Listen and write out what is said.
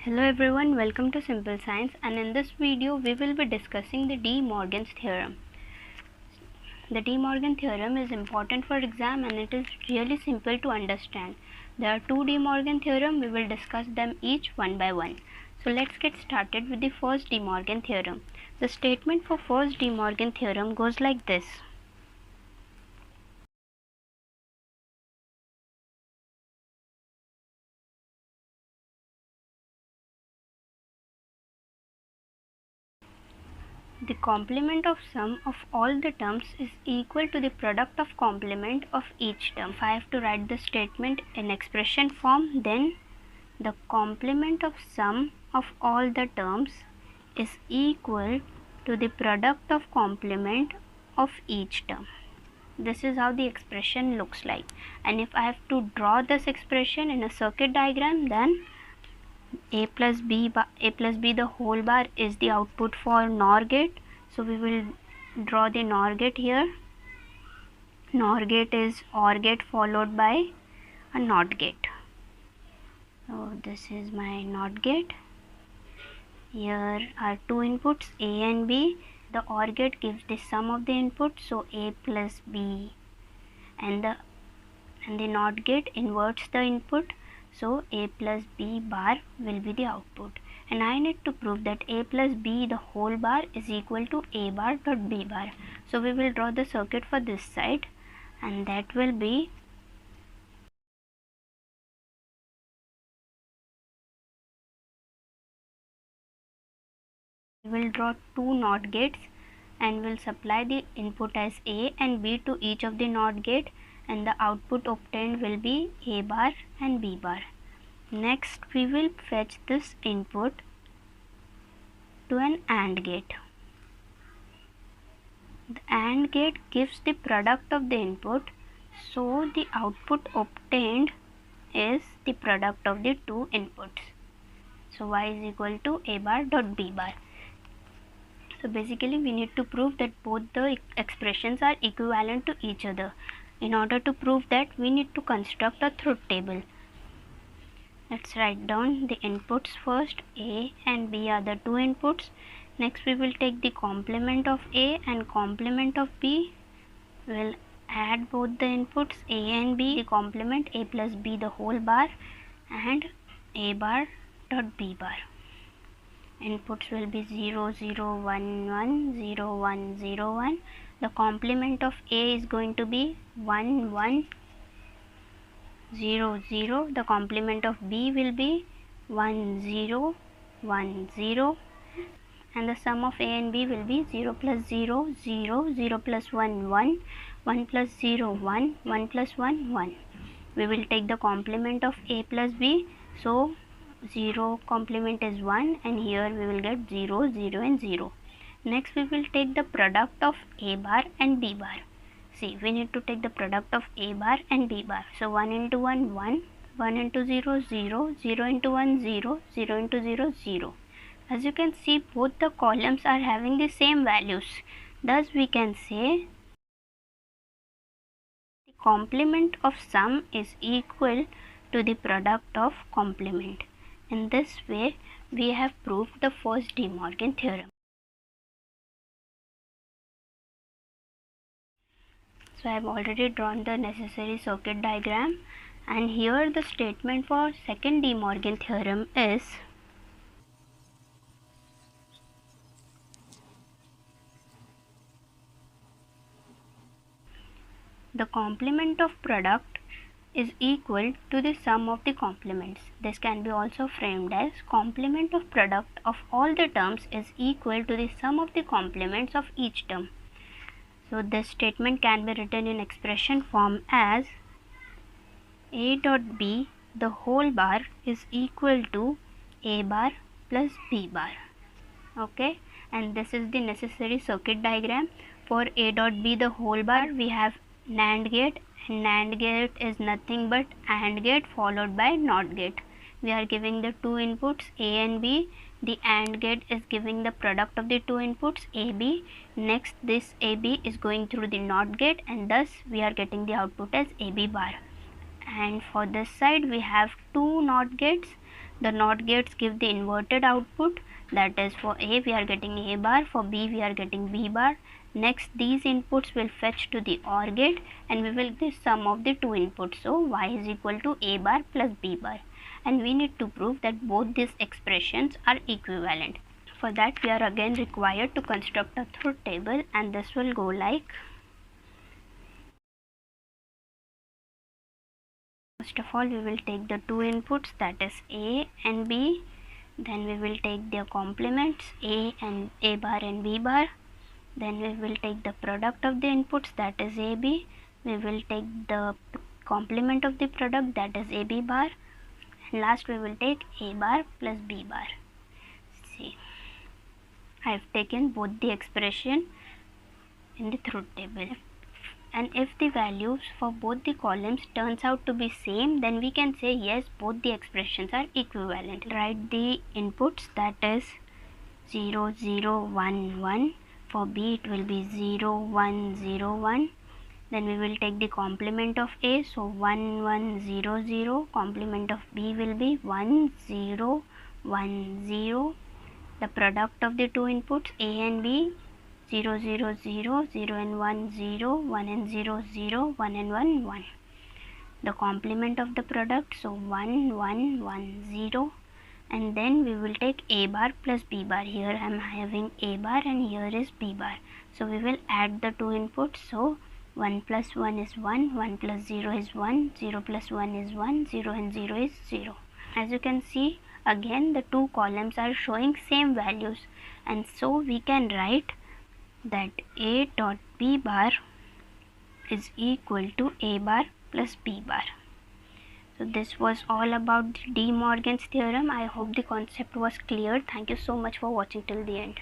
Hello everyone, welcome to Simple Science, and in this video we will be discussing the De Morgan's theorem. The De Morgan theorem is important for exam and it is really simple to understand. There are two De Morgan theorem. We will discuss them each one by one. So let's get started with the first De Morgan theorem. The statement for first De Morgan theorem goes like this. The complement of sum of all the terms is equal to the product of complement of each term. If I have to write the statement in expression form, then the complement of sum of all the terms is equal to the product of complement of each term. This is how the expression looks like. And if I have to draw this expression in a circuit diagram, then a plus b the whole bar is the output for NOR gate. So we will draw the NOR gate here. NOR gate is OR gate followed by a NOT gate. So this is my NOT gate. Here are two inputs, A and B. The OR gate gives the sum of the inputs, so A plus B, and the NOT gate inverts the input, so A plus B bar will be the output. And I need to prove that A plus B the whole bar is equal to A bar dot B bar. So we will draw the circuit for this side, and that will be we will draw two NOT gates and will supply the input as A and B to each of the NOT gate, and the output obtained will be A bar and B bar. Next we will fetch this input to an AND gate. The AND gate gives the product of the input, so the output obtained is the product of the two inputs. So y is equal to A bar dot B bar. So basically we need to prove that both the expressions are equivalent to each other. In order to prove that, we need to construct a truth table. Let's write down the inputs first. A and B are the two inputs. Next we will take the complement of A and complement of B. We will add both the inputs A and B, the complement A plus B the whole bar, and A bar dot B bar. Inputs will be 0 0 1 1 0 1 0 1. The complement of A is going to be 1 1 0 0. The complement of B will be 1 0 1 0, and the sum of A and B will be 0 plus 0 0 0 plus 1 1 1 plus 0 1 1 plus 1 1. We will take the complement of A plus B, so 0 complement is 1, and here we will get 0 0 and 0. Next we will take the product of A bar and B bar. See, we need to take the product of A bar and B bar. So 1 into 1 1, 1 into 0 0, 0 into 1 0, 0 into 0 0. As you can see, both the columns are having the same values. Thus we can say the complement of sum is equal to the product of complement. In this way, we have proved the first De Morgan theorem. So I have already drawn the necessary circuit diagram, and here the statement for second De Morgan theorem is the complement of product is equal to the sum of the complements. This can be also framed as complement of product of all the terms is equal to the sum of the complements of each term. So this statement can be written in expression form as A dot B the whole bar is equal to A bar plus B bar. Okay, and this is the necessary circuit diagram. For A dot B the whole bar, we have NAND gate, and NAND gate is nothing but AND gate followed by NOT gate. We are giving the two inputs A and B. The AND gate is giving the product of the two inputs AB. Next this AB is going through the NOT gate, and thus we are getting the output as AB bar. And for this side we have two NOT gates. The NOT gates give the inverted output, that is for A we are getting A bar, for B we are getting B bar. Next these inputs will fetch to the OR gate and we will get the sum of the two inputs. So Y is equal to A bar plus B bar, and we need to prove that both these expressions are equivalent. For that we are again required to construct a truth table, and this will go like: first of all we will take the two inputs, that is A and B. Then we will take their complements, A bar and B bar. Then we will take the product of the inputs, that is AB. We will take the complement of the product, that is AB bar. And last we will take A bar plus B bar. See, I have taken both the expression in the truth table. And if the values for both the columns turns out to be same, then we can say yes, both the expressions are equivalent. Write the inputs, that is 0 0 1 1. For B it will be 0 1 0 1. Then we will take the complement of A, so 1 1 0 0. Complement of B will be 1 0 1 0. The product of the two inputs A and B, 0 0 0 0 and 1 0, 1 and 0 0, 1 and 1 1. The complement of the product, so 1 1 1 0. And then we will take A bar plus B bar. Here I am having A bar and here is B bar, so we will add the two inputs. So 1 plus 1 is 1, 1 plus 0 is 1, 0 plus 1 is 1, 0 and 0 is 0. As you can see, again the two columns are showing same values, and so we can write that A dot B bar is equal to A bar plus B bar. So this was all about De Morgan's theorem. I hope the concept was clear. Thank you so much for watching till the end.